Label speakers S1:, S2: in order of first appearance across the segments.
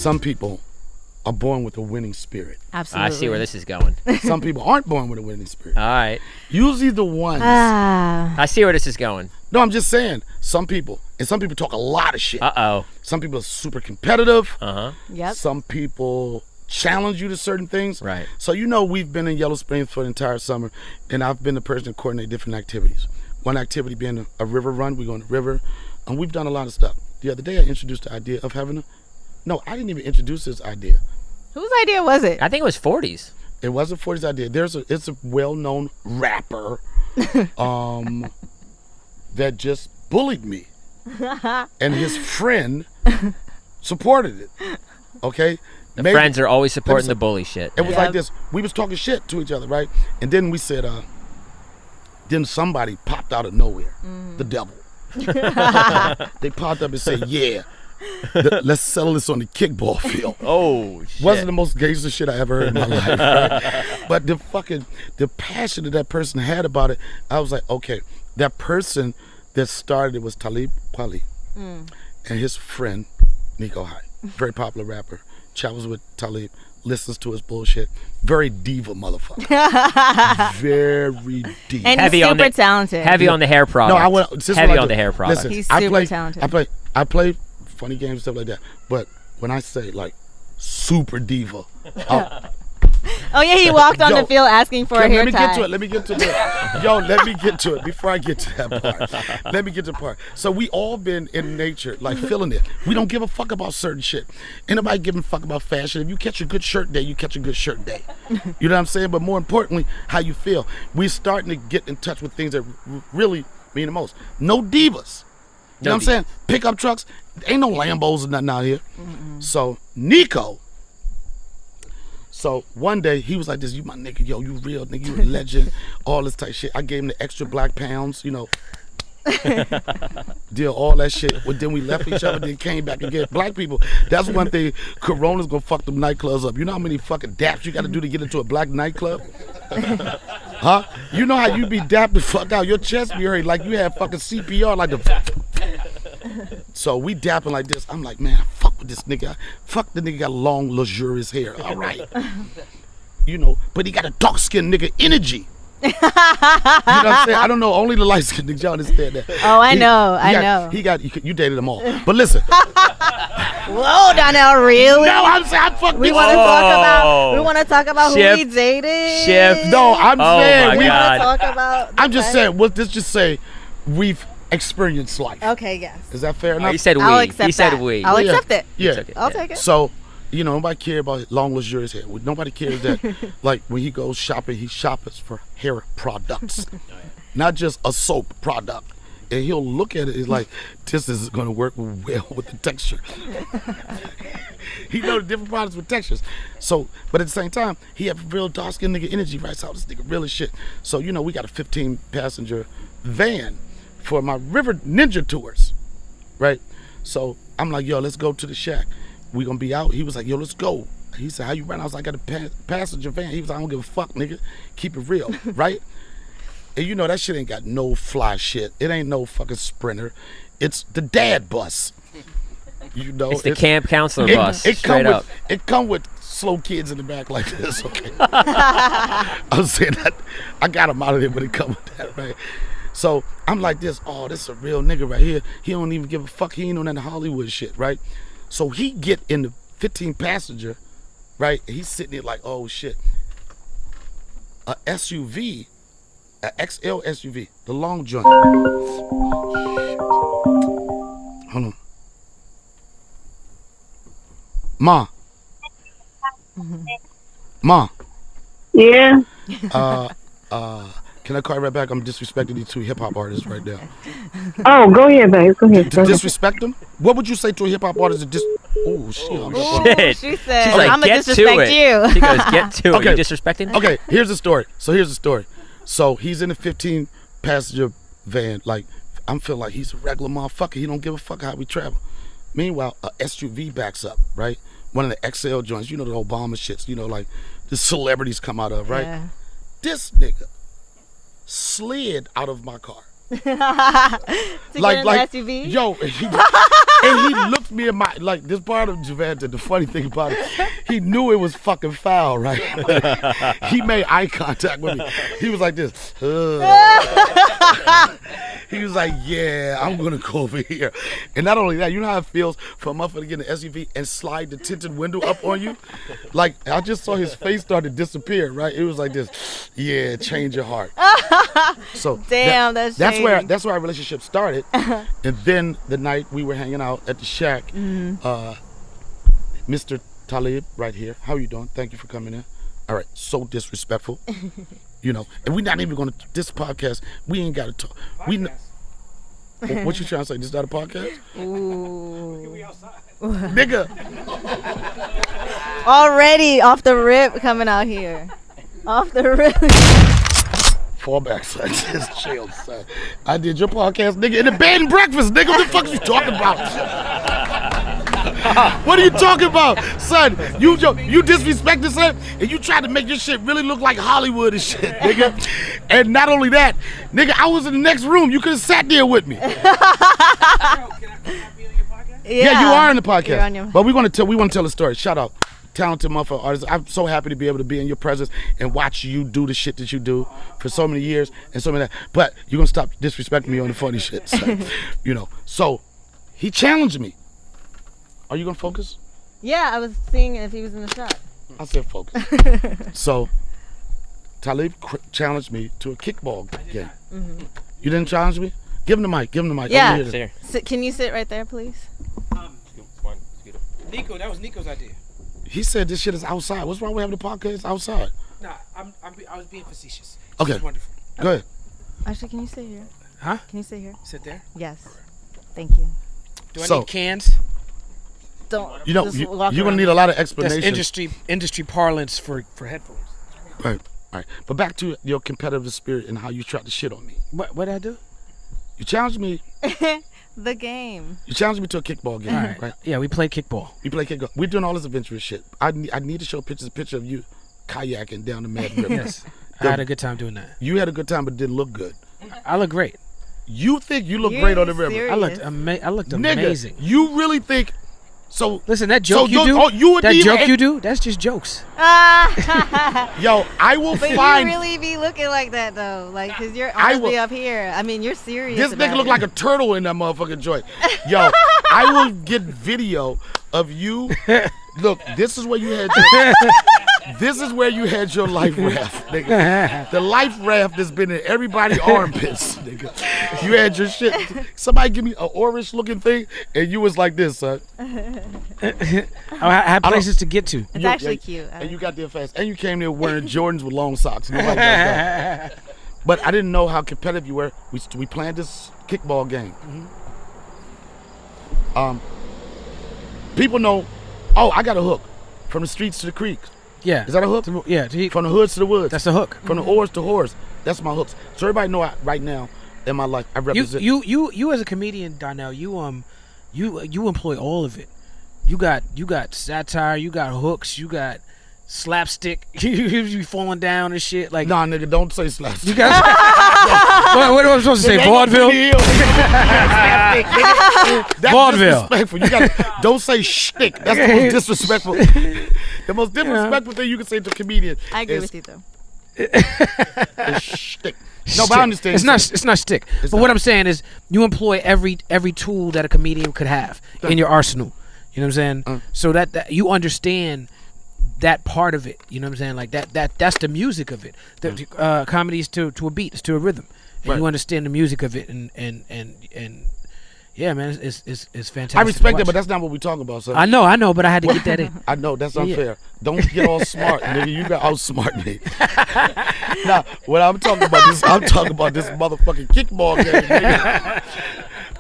S1: some people are born with a winning spirit.
S2: Absolutely.
S3: I see where this is going.
S1: Some people aren't born with a winning spirit.
S3: All right.
S1: Usually the ones.
S3: I see where this is going.
S1: No, I'm just saying. Some people talk a lot of shit.
S3: Uh-oh.
S1: Some people are super competitive.
S3: Uh-huh.
S2: Yep.
S1: Some people challenge you to certain things.
S3: Right.
S1: So we've been in Yellow Springs for the entire summer, and I've been the person to coordinate different activities. One activity being a river run. We go on the river, and we've done a lot of stuff. The other day I introduced the idea of having no, I didn't even introduce this idea.
S2: Whose idea was it?
S3: I think it was 40s.
S1: It wasn't 40's idea. It's a well-known rapper that just bullied me. And his friend supported it. Okay?
S3: The friends are always supporting the bully shit.
S1: It was like this. We was talking shit to each other, right? And then we said, then somebody popped out of nowhere. The devil. They popped up and said, yeah, let's settle this on the kickball field.
S3: Oh, shit.
S1: Wasn't the most gangster shit I ever heard in my life, right? But the passion that person had about it, I was like, okay, that person that started it was Talib, Kweli, and his friend, Niko, very popular rapper, travels with Talib, listens to his bullshit, very diva motherfucker. Very diva.
S2: And he's super talented.
S3: Heavy on the hair product.
S1: No,
S3: heavy on the hair product.
S1: Listen,
S2: he's super talented.
S1: I play funny games, stuff like that. But when I say like super diva,
S2: oh yeah, he walked on the field asking for a hair tie.
S1: Let me get to it. Yo, let me get to it before I get to that part. Let me get to the part. So we all been in nature, like feeling it. We don't give a fuck about certain shit. Ain't nobody giving a fuck about fashion. If you catch a good shirt day, you catch a good shirt day. You know what I'm saying? But more importantly, how you feel. We're starting to get in touch with things that really mean the most. No divas. You know what I'm saying? Pickup trucks. Ain't no Lambos or nothing out here. So Niko. So one day he was like this, you my nigga, yo, you real nigga, you a legend, all this type shit. I gave him the extra black pounds, did all that shit. Well, then we left each other, then came back again. Black people, that's one thing, Corona's gonna fuck them nightclubs up. You know how many fucking daps you gotta do to get into a black nightclub? Huh? You know how you be dapped the fuck out, your chest be hurting like you had fucking CPR, like the... So we dapping like this. I'm like, man, fuck with this nigga. Fuck the nigga got long, luxurious hair. All right. But he got a dark-skinned nigga energy. You know what I'm saying? I don't know. Only the light-skinned niggas, y'all understand that.
S2: Oh, I know.
S1: You dated them all. But listen.
S2: Whoa, Donnell, really?
S1: No, I'm fucking.
S2: We want to talk about who we dated.
S3: Shift.
S1: No, I'm saying
S2: we want to talk about.
S1: I'm just saying. Let's just say we've experienced life.
S2: Okay, yes.
S1: Is that fair enough?
S3: He said we.
S2: I'll accept
S3: he said
S2: that.
S3: we.
S2: I'll accept it.
S1: Yeah.
S2: I'll take it.
S1: So, nobody cares about long, luxurious hair. Nobody cares that, like, when he goes shopping, he shops for hair products, not just a soap product. And he'll look at it, he's like, this is going to work well with the texture. He knows the different products with textures. So, but at the same time, he have real dark-skinned nigga energy, right? So this nigga real as shit. So, we got a 15-passenger van for my River Ninja tours, right? So I'm like, yo, let's go to the shack. We gonna be out. He was like, yo, let's go. He said, how you run? I was like, I got a passenger van. He was like, I don't give a fuck, nigga. Keep it real, right? And that shit ain't got no fly shit. It ain't no fucking Sprinter. It's the dad bus.
S3: It's the camp counselor bus. It
S1: come with slow kids in the back like this, okay? I'm saying that I got him out of there, but it come with that, right? So I'm like this, this is a real nigga right here. He don't even give a fuck. He ain't on that Hollywood shit, right? So he get in the 15-passenger, right? He's sitting there like, oh shit. A SUV, a XL SUV, the long joint. Hold on. Ma.
S4: Yeah.
S1: Can I call you right back? I'm disrespecting these two hip-hop artists right now.
S4: Oh, go ahead, babe. Go ahead.
S1: To disrespect them? What would you say to a hip-hop artist? Oh,
S3: shit.
S2: She said,
S3: she's like,
S2: I'm going to disrespect you.
S3: She goes, get to it.
S1: Okay.
S3: You disrespecting?
S1: Okay, here's the story. So he's in a 15-passenger van. Like, I'm feeling like he's a regular motherfucker. He don't give a fuck how we travel. Meanwhile, a SUV backs up, right? One of the XL joints. The Obama shits. Like the celebrities come out of, right?
S2: Yeah.
S1: This nigga slid out of my car.
S2: to like, get in the SUV?
S1: Yo, And he looked me in my, like, this part of Javante, the funny thing about it, he knew it was fucking foul, right? He made eye contact with me. He was like this. He was like, yeah, I'm going to go over here. And not only that, you know how it feels for a motherfucker to get in an SUV and slide the tinted window up on you? Like, I just saw his face start to disappear, right? It was like this, yeah, change your heart. So
S2: damn, that's
S1: where our relationship started. And then the night we were hanging out at the shack, Mr. Talib right here. How you doing? Thank you for coming in. All right, so disrespectful. You know, and we're not even going to, this podcast, we ain't got to talk. What you trying to say? This not a podcast?
S2: Ooh.
S5: We outside.
S1: Nigga.
S2: Already off the rip coming out here. Off the rip.
S1: Fall back, son. Just chill, son. I did your podcast, nigga, in the bed and breakfast, nigga. What the fuck you talking about? What are you talking about, son? You disrespect this, son, and you tried to make your shit really look like Hollywood and shit, nigga. And not only that, nigga, I was in the next room. You could have sat there with me.
S5: Can I be on your podcast?
S1: Yeah, you are in the podcast.
S2: You're on your...
S1: But we want to tell a story. Shout out, talented motherfucker artist. I'm so happy to be able to be in your presence and watch you do the shit that you do for so many years and so many. But you're gonna stop disrespecting me on the funny shit, so, you know. So he challenged me. Are you gonna focus?
S2: Yeah, I was seeing if he was in the shot.
S1: I said focus. So Talib challenged me to a kickball game.
S2: Mm-hmm.
S1: You didn't challenge me? Give him the mic. Give him the mic.
S2: Yeah.
S1: Over here.
S2: Can you sit right there, please?
S5: Niko, that was Niko's idea.
S1: He said this shit is outside. What's wrong with having the podcast outside?
S5: Nah, I was being facetious.
S1: Okay.
S5: This is wonderful.
S1: Go ahead.
S2: Actually, can you sit here?
S5: Huh?
S2: Can you sit here?
S5: Sit there.
S2: Yes. Thank you.
S5: Do I
S1: So-
S5: need cans?
S2: Don't.
S1: You know,
S2: just
S1: you're
S2: walk
S1: gonna
S2: around.
S1: need a lot of
S5: That's
S1: explanation.
S5: industry parlance for headphones.
S1: Right. All right. But back to your competitive spirit and how you tried to shit on me.
S5: What did I do?
S1: You challenged me.
S2: The game.
S1: You challenged me to a kickball game,
S5: All right. Yeah, we played kickball.
S1: You play kickball. We're doing all this adventurous shit. I need to show a picture of you kayaking down the Mad River.
S5: Yes. I had a good time doing that.
S1: You had a good time, but didn't look good.
S5: I look great.
S1: You think you look
S2: You're
S1: great on the river?
S2: serious.
S5: I looked
S1: Nigga,
S5: amazing.
S1: you really think? So
S5: Listen, that joke
S1: so
S5: you do,
S1: you would
S5: that
S1: even-
S5: joke you do, that's just jokes.
S1: Yo, I will
S2: But
S1: find.
S2: you really be looking like that though, like, cause you're
S1: I
S2: honestly
S1: will-
S2: up here. I mean, you're serious.
S1: This
S2: about
S1: nigga look
S2: it.
S1: like a turtle in that motherfucking joint. Yo, I will get video of you. Look, this is where you had your life raft, nigga. The life raft that's been in everybody's armpits, nigga. You had your shit. Somebody give me an orange looking thing, and you was like this, son.
S5: I had places to get to.
S2: It's actually cute.
S1: And you got there fast. And you came there wearing Jordans with long socks. Nobody does that. But I didn't know how competitive you were. We planned this kickball game. People know, oh, I got a hook. From the streets to the creeks.
S5: Yeah.
S1: Is that a hook?
S5: Yeah.
S1: From the hoods to the woods.
S5: That's the hook.
S1: From the oars to whores. That's my hooks. So everybody know right now in my life I represent.
S5: You as a comedian, Donnell, you employ all of it. You got satire, you got hooks, you got slapstick, you falling down and shit. Like,
S1: Nah, nigga, don't say slapstick.
S5: you got what am I supposed to say? Vaudeville?
S1: That's
S5: Vaudeville.
S1: disrespectful. You got don't say shtick. That's the most disrespectful. The most disrespectful thing you can say to a comedian.
S2: I agree
S1: is,
S2: with you though.
S1: is shtick. No, but I understand.
S5: It's not stick. But what I'm saying is, you employ every tool that a comedian could have in your arsenal. You know what I'm saying? So that you understand that part of it. You know what I'm saying? Like that's the music of it. The comedy is to a beat, it's to a rhythm, and
S1: Right.
S5: you understand the music of it, and yeah, man, it's fantastic.
S1: I respect
S5: to
S1: that, but
S5: watch.
S1: that's not what we talking about, sir.
S5: I know, but I had to get that in.
S1: I know that's
S5: Yeah.
S1: unfair. Don't get all smart, nigga. You got outsmart me. Now, what I'm talking about this motherfucking kickball game, nigga.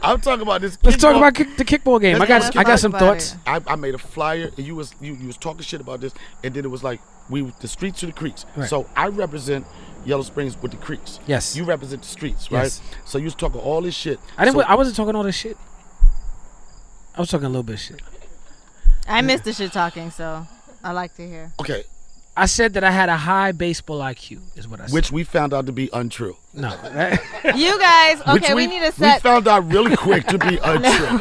S1: I'm talking about this.
S5: Let's talk
S1: kickball-
S5: about the kickball game. I
S2: Let's
S5: got some
S2: talk about
S5: thoughts.
S2: it.
S1: I made a flyer, and you was talking shit about this, and then it was like the streets to the creeks.
S5: Right.
S1: So I represent Yellow Springs with the creeks.
S5: Yes.
S1: You represent the streets, right?
S5: Yes.
S1: So you was talking all this shit.
S5: I
S1: So-
S5: wasn't talking all this shit. I was talking a little bit of shit.
S2: I missed the shit talking, so I like to hear.
S1: Okay,
S5: I said that I had a high baseball IQ, is what I said.
S1: which we found out to be untrue.
S5: No.
S2: You guys,
S1: Which
S2: okay, we need to
S1: We
S2: set.
S1: found out really quick to be untrue.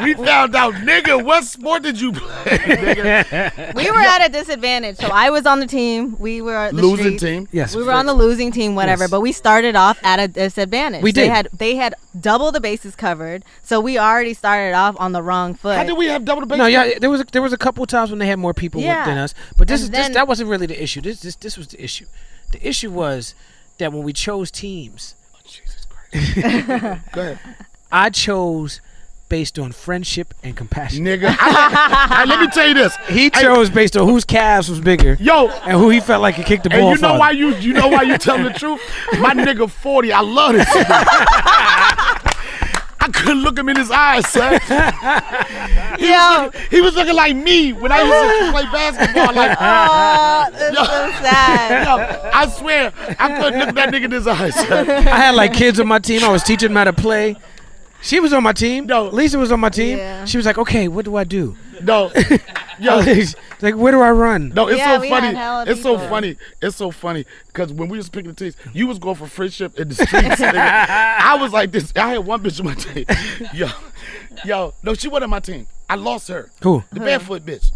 S1: we found out, nigga, what sport did you play, nigga?
S2: We were at a disadvantage. So I was on the team. We were the
S1: Losing
S2: streets.
S1: team.
S5: Yes.
S2: We were on the losing team, whatever,
S5: Yes.
S2: but we started off at a disadvantage.
S5: We did.
S2: They had double the bases covered, so we already started off on the wrong foot.
S1: How did we have double the base?
S5: No, yeah, there was a couple of times when they had more people
S2: Yeah.
S5: than us, but
S2: And then-
S5: that wasn't really the issue. This was the issue. The issue was that when we chose teams,
S1: Jesus Christ. Go ahead.
S5: I chose based on friendship and compassion.
S1: Nigga, let me tell you this.
S5: He chose based on whose calves was bigger.
S1: Yo,
S5: And who he felt like could kick the ball.
S1: and you know
S5: farther.
S1: why you know why you telling the truth? My nigga 40, I love this nigga. I couldn't look him in his eyes, son. He was looking like me when I used to play basketball. Like,
S2: Oh, that's so sad.
S1: yo, I swear, I couldn't look that nigga in his eyes, son.
S5: I had like kids on my team. I was teaching them how to play. She was on my team.
S1: No.
S5: Lisa was on my team.
S2: Yeah.
S5: She was like, "Okay, what do I do?"
S1: No, yo,
S5: Like, where do I run?
S1: no, it's
S2: Yeah,
S1: so
S2: we
S1: funny.
S2: had hella
S1: It's so
S2: people.
S1: funny. It's so funny because when we was picking the teams, you was going for friendship in the streets. Nigga. I was like this. I had one bitch on my team. Yo, no, she wasn't on my team. I lost her.
S5: Cool.
S1: The barefoot bitch,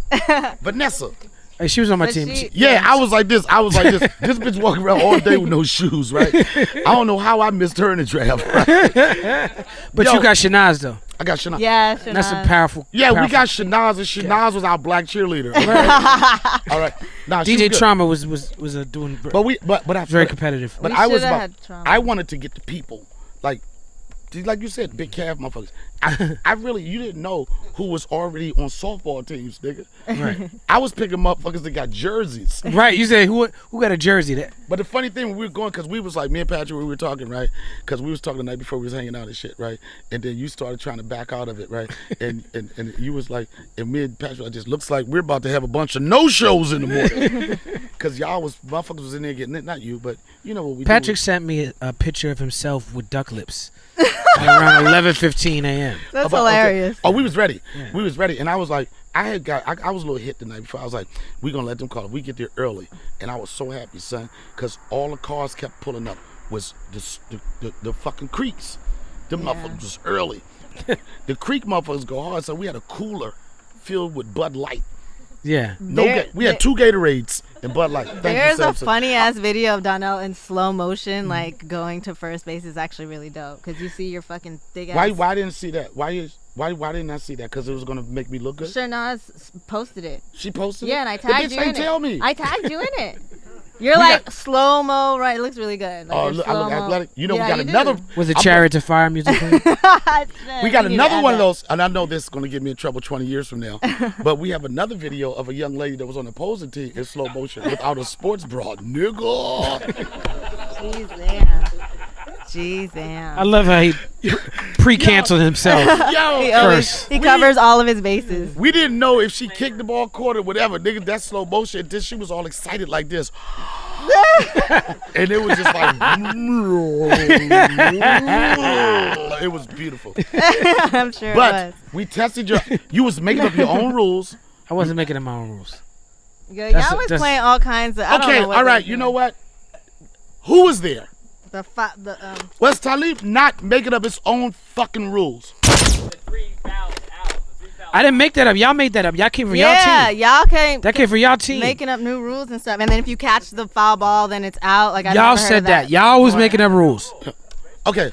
S1: Vanessa.
S5: Hey, she was on my
S2: But
S5: team.
S2: she-
S1: Yeah, I was like this. This bitch walking around all day with no shoes, right? I don't know how I missed her in the draft. Right?
S5: But
S1: Yo.
S5: you got Shanaz though.
S1: I got Shania.
S2: Yeah,
S5: That's a
S2: Shanaz.
S5: powerful.
S1: Yeah, we
S5: powerful-
S1: got Shanaz, and Shanaz was our black cheerleader. All right. Nah, she
S5: DJ
S1: was good.
S5: Trauma was doing
S1: But I
S5: very competitive.
S1: But
S2: We
S1: I was
S2: shoulda
S1: about.
S2: had Trauma.
S1: I wanted to get the people, like you said, big calf motherfuckers. I really, you didn't know who was already on softball teams, nigga.
S5: Right.
S1: I was picking motherfuckers that got jerseys.
S5: Right. You said who got a jersey that?
S1: But the funny thing, when we were going, because we was like, me and Patrick, we were talking, right? Because we was talking the night before we was hanging out and shit, right? And then you started trying to back out of it, right? And you was like, and me and Patrick, it just looks like we're about to have a bunch of no-shows in the morning. Because motherfuckers was in there getting it, not you, but you know what we
S5: Patrick
S1: do.
S5: sent me a picture of himself with duck lips at around 11:15 a.m.
S2: That's
S1: Okay.
S2: hilarious.
S1: Oh, we was ready.
S5: Yeah.
S1: We was ready. And I was like, I was a little hit the night before. I was like, we gonna let them call it. We get there early. And I was so happy, son, because all the cars kept pulling up was the fucking creeks. Them motherfuckers was early. The creek motherfuckers go hard, so we had a cooler filled with Bud Light.
S5: Yeah.
S1: We had 2 Gatorades and Bud Light. Thank you,
S2: There's a
S1: Samson.
S2: funny ass video of Donnell in slow motion, like going to first base is actually really dope because you see your fucking big ass.
S1: Why didn't see that? Why didn't I see that? Because it was gonna make me look good.
S2: Shanaz posted it.
S1: She posted it.
S2: Yeah, and I
S1: The
S2: tagged
S1: bitch
S2: you in
S1: ain't
S2: it.
S1: tell me.
S2: I tagged you in it. You're
S1: We
S2: like
S1: got-
S2: slow mo, right? It looks really good. Like
S1: Oh,
S2: you're
S1: look, I look
S2: slow-mo.
S1: athletic. You know,
S2: Yeah,
S1: we got
S2: you do.
S1: another.
S5: Was the
S1: I'm-
S5: Chariot of Fire music playing?
S1: We got
S2: You need to
S1: another
S2: add
S1: one of
S2: that.
S1: those, and I know this is going to get me in trouble 20 years from now. But we have another video of a young lady that was on the opposing team in slow motion without a sports bra. Nigga.
S2: Jeez, damn. Jeez, damn.
S5: I love how he pre-canceled himself.
S1: Yo,
S2: He,
S5: First.
S2: he covers all of his bases.
S1: we didn't know if she kicked the ball, caught it, whatever. Nigga, that's slow motion. Then she was all excited like this. And it was just like, it was beautiful.
S2: I'm sure it
S1: But
S2: was.
S1: we tested you was making up your own rules.
S5: I wasn't making up my own rules.
S2: Yeah,
S5: That's-
S2: y'all was
S5: that's-
S2: playing all kinds of. I don't
S1: Okay,
S2: know what
S1: all
S2: they
S1: right,
S2: was
S1: you
S2: doing.
S1: know what? Who was there?
S2: The
S1: Was Talib not making up his own fucking rules?
S5: I didn't make that up. Y'all made that up. Y'all came from y'all
S2: yeah,
S5: team.
S2: y'all came
S5: That came from y'all team.
S2: making up new rules and stuff. And then if you catch the foul ball, then it's out. Like I
S5: Y'all
S2: never heard
S5: said
S2: of
S5: that. Y'all was
S2: before.
S5: making up rules.
S1: Okay,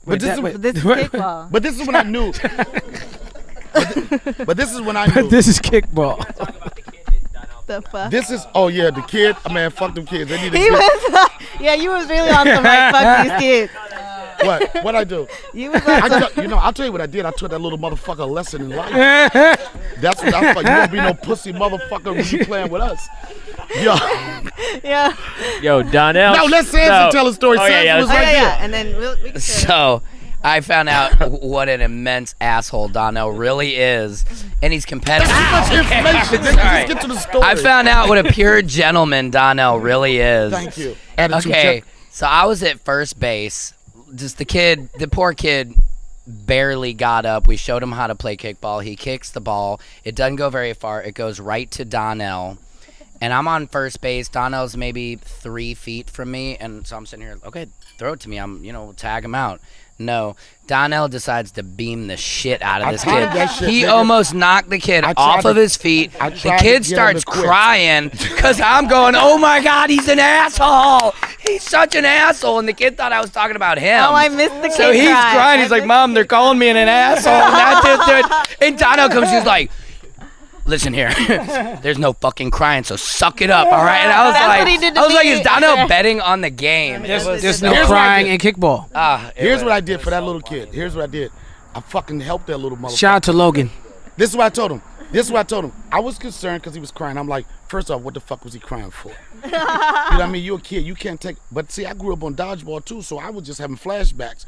S5: Wait,
S1: this
S5: that-
S1: is-
S5: wait.
S2: This is
S5: Wait,
S2: kickball.
S1: but this is when I knew. but this is when I knew.
S5: This is kickball.
S2: The fuck.
S1: This is the kid. Man, fuck them kids. They need to
S2: He
S1: get
S2: was. Yeah, you was really on some like fuck these kids.
S1: what I do.
S2: You was like,
S1: I'll tell you what I did. I taught that little motherfucker a lesson in life. That's what I thought. You won't be no pussy motherfucker when you playing with us. Yo,
S2: yeah.
S3: Yo, Donnell.
S1: now let Samson tell a story.
S3: Oh, yeah,
S1: Samson
S3: yeah,
S1: was
S2: Oh
S1: right
S2: yeah,
S1: there.
S2: yeah. And then we can share.
S6: So I found out what an immense asshole Donnell really is, and he's competitive.
S1: That's too much information. Nigga.
S6: Sorry.
S1: Just get to the story.
S6: I found out what a pure gentleman Donnell really is.
S1: Thank you. Attitude
S6: Okay,
S1: check.
S6: so I was at first base. Just the poor kid barely got up. We showed him how to play kickball. He kicks the ball. It doesn't go very far. It goes right to Donnell. and I'm on first base. Donnell's maybe 3 feet from me, and so I'm sitting here. Okay, throw it to me. I'm tag him out. No, Donnell decides to beam the shit out of this kid. He almost knocked the kid off of his feet. The kid starts crying because I'm going, oh my God, he's an asshole. He's such an asshole. And the kid thought I was talking about him.
S2: Oh, I missed the kid.
S6: So he's crying. He's like, Mom, they're calling me an asshole. And Donnell comes, he's like, listen here, there's no fucking crying, so suck it up, all right? And I was like, is Donnell betting on the game?
S5: There's no crying in kickball.
S1: Here's what I did for that little kid. Here's what I did. I fucking helped that little motherfucker.
S5: Shout out to Logan.
S1: This is what I told him. I was concerned because he was crying. I'm like, first off, what the fuck was he crying for? You know what I mean? You're a kid. You can't take. But see, I grew up on dodgeball too, so I was just having flashbacks.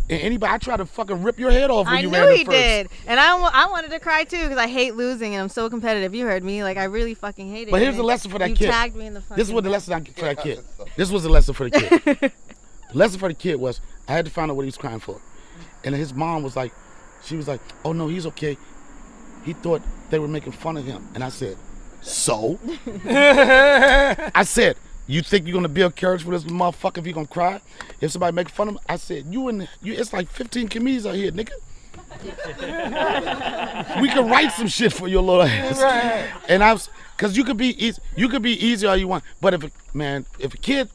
S1: And I tried to fucking rip your head off when you ran
S2: I knew
S1: the
S2: he
S1: first.
S2: did. And I wanted to cry too because I hate losing and I'm so competitive. You heard me. Like, I really fucking hate it.
S1: But here's the lesson for that
S2: you
S1: kid.
S2: Tagged me in the fucking
S1: This is what the lesson for that kid. This was the lesson for the kid. The lesson for the kid was I had to find out what he was crying for. And his mom was like, she was like, oh no, he's okay. He thought they were making fun of him. And I said, so? I said, you think you're gonna build courage for this motherfucker if he gonna cry? If somebody make fun of him? I said, it's like 15 comedians out here, nigga. We could write some shit for your little ass. Right. And cause you could be easy all you want. But if a kid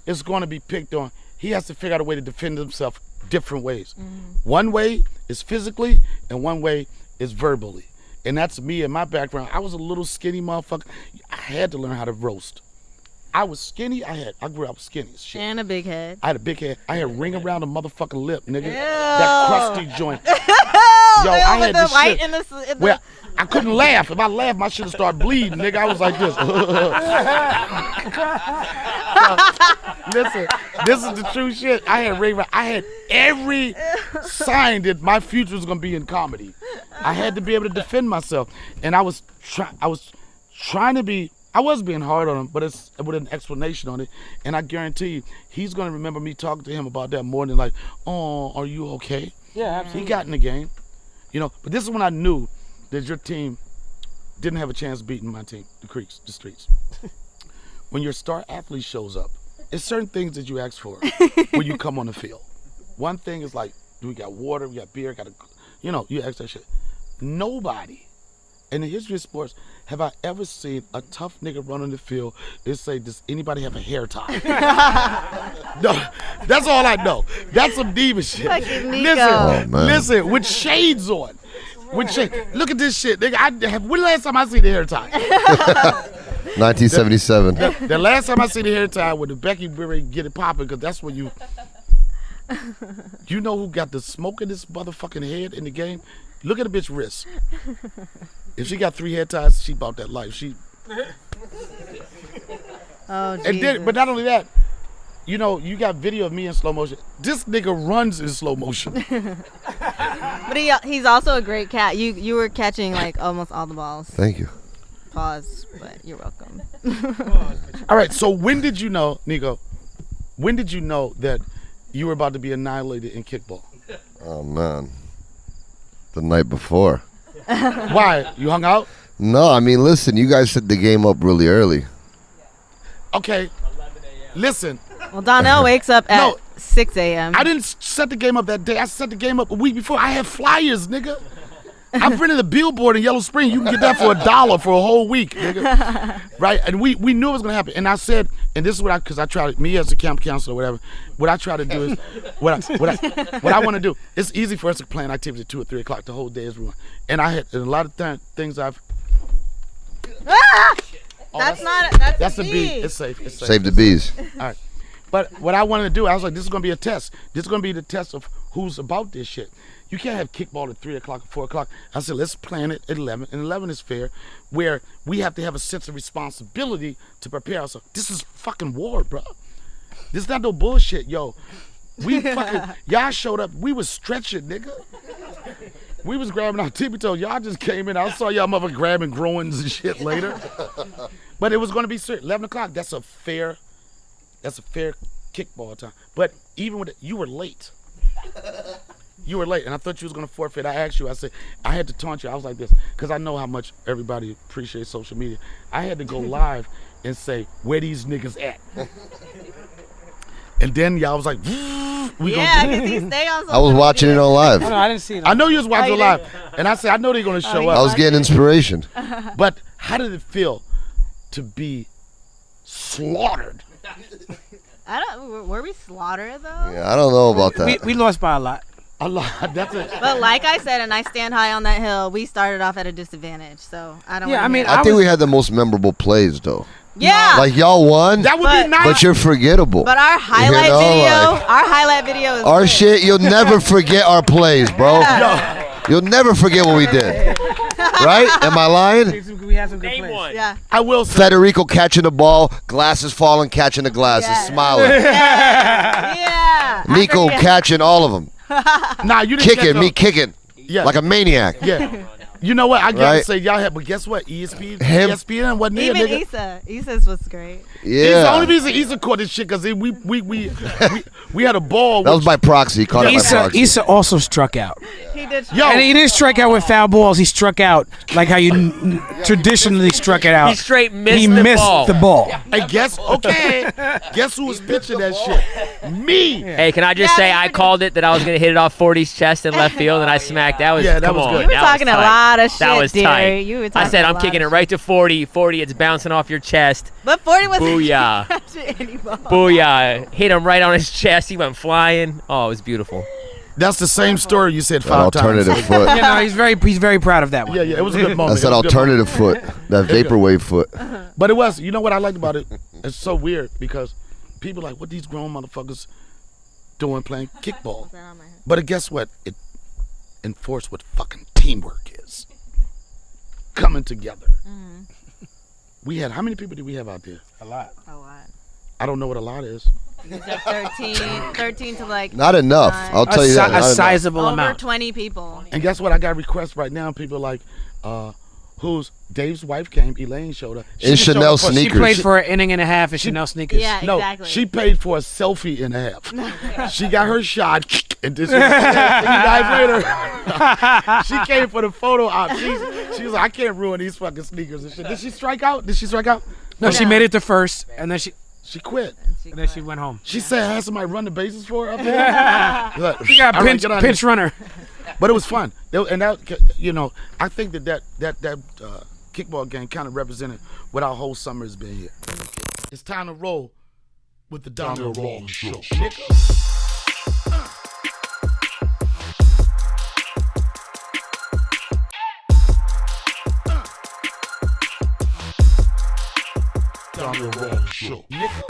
S1: is gonna be picked on, he has to figure out a way to defend himself different ways. Mm-hmm. One way is physically and one way is verbally. And that's me and my background. I was a little skinny motherfucker. I had to learn how to roast. I was skinny. I grew up skinny as shit.
S2: And a big head.
S1: I had a big head. I had a ring around the motherfucking lip, nigga.
S2: Ew.
S1: That crusty joint. Yo, I had this shit. Well, I couldn't laugh. If I laughed, my shit would start bleeding, nigga. I was like this. Listen, this is the true shit. I had every sign that my future was gonna be in comedy. I had to be able to defend myself, and I was trying to be. I was being hard on him, but it's with an explanation on it. And I guarantee you, he's gonna remember me talking to him about that more than like, oh, are you okay?
S5: Yeah, absolutely.
S1: He got in the game, But this is when I knew that your team didn't have a chance beating my team, the Streets. When your star athlete shows up, it's certain things that you ask for when you come on the field. One thing is like, we got water, we got beer, you ask that shit. Nobody in the history of sports have I ever seen a tough nigga run on the field and say, does anybody have a hair tie? No, that's all I know. That's some diva shit. Listen, with shades on. Look at this shit, nigga. When the last time I seen the hair tie?
S7: 1977.
S1: The last time I seen the hair tie with the Becky Berry get it popping, because that's when you know who got the smoke in this motherfucking head in the game? Look at the bitch wrist. If she got 3 hair ties, she bought that life.
S2: Oh,
S1: Jesus. But not only that, you got video of me in slow motion. This nigga runs in slow motion.
S2: But he's also a great cat. You were catching like almost all the balls.
S7: Thank you.
S2: Pause, but you're welcome.
S1: All right, so when did you know, Niko, when did you know that you were about to be annihilated in kickball?
S7: Oh, man. The night before.
S1: Why? You hung out?
S7: No, I mean, listen, you guys set the game up really early.
S1: Okay. Listen.
S2: Well, Donnell wakes up at 6 a.m.
S1: I didn't set the game up that day. I set the game up a week before. I had flyers, nigga. I printed a billboard in Yellow Spring. You can get that for $1 for a whole week, nigga. Right? And we knew it was gonna happen. And I said, and this is what because I tried, me as a camp counselor or whatever, what I try to do is, what I want to do, it's easy for us to plan activity at 2 or 3 o'clock. The whole day is ruined. And I had a lot of things I've. That's a bee. It's safe.
S7: Save the bees.
S1: All right. But what I wanted to do, I was like, this is gonna be a test. This is gonna be the test of who's about this shit. You can't have kickball at 3 o'clock or 4 o'clock. I said, let's plan it at 11. And 11 is fair, where we have to have a sense of responsibility to prepare ourselves. This is fucking war, bro. This is not no bullshit, yo. Y'all showed up. We was stretching, nigga. We was grabbing our tippy toes. Y'all just came in. I saw y'all mother grabbing groins and shit later. But it was going to be certain. 11 o'clock, that's a fair kickball time. But even with it, you were late. you were late, and I thought you was gonna forfeit. I asked you. I said I had to taunt you. I was like this because I know how much everybody appreciates social media. I had to go live and say where these niggas at. And then y'all was like, we
S2: because he stay on social
S7: I was watching it on live.
S5: No, I didn't see it.
S1: I know you was watching
S2: you
S1: live, and I said I know they're gonna show
S7: I
S1: up.
S7: was getting inspiration.
S1: But how did it feel to be slaughtered?
S2: Were we slaughtered though?
S7: Yeah, I don't know about that.
S5: We lost by a lot.
S1: A lot. That's it.
S2: But like I said, and I stand high on that hill, we started off at a disadvantage. So I don't.
S5: Yeah,
S2: wanna
S5: I mean,
S2: hear it.
S7: I think we had the most memorable plays though.
S2: yeah.
S7: Like y'all won,
S1: That would be nice.
S7: but you're forgettable.
S2: But our highlight
S7: know,
S2: video,
S7: like-
S2: our highlight video is
S7: Our
S2: lit.
S7: shit, you'll never forget our plays, bro. You'll never forget what we did. Right? Am I lying?
S5: We had some good
S3: Name
S5: plays.
S3: one.
S2: Yeah.
S1: I will say.
S7: Federico catching the ball, glasses falling, catching the glasses,
S2: Yeah.
S7: smiling.
S2: Yeah.
S7: Nico catching all of them.
S1: Nah, you didn't
S7: Kicking,
S1: get
S7: me kicking.
S1: Yeah.
S7: Like a maniac.
S1: Yeah. You know what? I gotta
S7: Right.
S1: say y'all had, but guess what? ESPN
S7: Him-
S1: wasn't there,
S2: Even
S1: nigga.
S2: Issa's was great.
S1: He's the only
S7: Yeah.
S1: reason Issa caught this shit because we had a ball.
S7: That was by proxy. He caught it by proxy.
S5: Issa also struck out.
S2: He did.
S1: Yo,
S5: And he didn't strike out with foul balls. He struck out like how you traditionally struck it out.
S3: He straight missed
S5: He
S3: the
S5: missed
S3: ball.
S5: the ball.
S1: hey, guess who was pitching that shit? Me.
S3: Hey, can I just say I called it that I was gonna hit it off 40's chest in left field, and I smacked. That was
S1: Yeah, that
S3: come
S1: was
S3: on.
S1: good.
S2: You were
S3: that was
S2: talking a
S3: tight.
S2: lot of shit,
S3: That was
S2: dearie.
S3: tight.
S2: You were
S3: I
S2: talking
S3: said
S2: a
S3: I'm
S2: lot
S3: kicking it
S2: of
S3: right to 40. 40, it's bouncing off your chest.
S2: But 40 wasn't
S3: Booyah.
S2: catching any ball.
S3: Booyah! Hit him right on his chest. He went flying. Oh, it was beautiful.
S1: That's the same story you said
S7: That
S1: 5 times.
S7: alternative foot.
S5: You know, he's very proud of that one.
S1: Yeah, it was a good moment.
S7: That's that
S1: It was a good moment.
S7: alternative foot. That vaporwave foot.
S1: But it was, you know what I liked about it? It's so weird because people are like, what these grown motherfuckers doing playing kickball? But guess what? It enforced what fucking teamwork is. Coming together. We had, how many people did we have out there?
S5: A lot.
S2: A lot.
S1: I don't know what a lot is.
S2: 13 to like
S7: Not enough. I'll tell you that.
S5: A
S7: Not enough.
S5: sizable
S2: over
S5: amount.
S2: 20 people.
S1: And guess what? I got requests right now. People like, who's Dave's wife came, Elaine showed up.
S7: In
S1: just showed
S7: Chanel
S1: up for-
S5: She
S7: sneakers.
S5: played for an inning and a half in Chanel sneakers.
S2: Yeah,
S1: No,
S2: exactly.
S1: she paid for a selfie and a half. She got her shot, and this was 3 days later. She came for the photo op. She was like, I can't ruin these fucking sneakers and shit. Did she strike out?
S5: No, she made it to first, and then
S1: She quit.
S5: she went home.
S1: She said, "Had somebody run the bases for her up there." Look,
S5: She got
S1: all right,
S5: pinch
S1: get on
S5: pinch
S1: here.
S5: runner.
S1: But it was fun, and that, you know, I think that kickball game kind of represented what our whole summer has been here. It's time to roll with the Donnell Rawlings show. Donnell Rawlings show. Niko.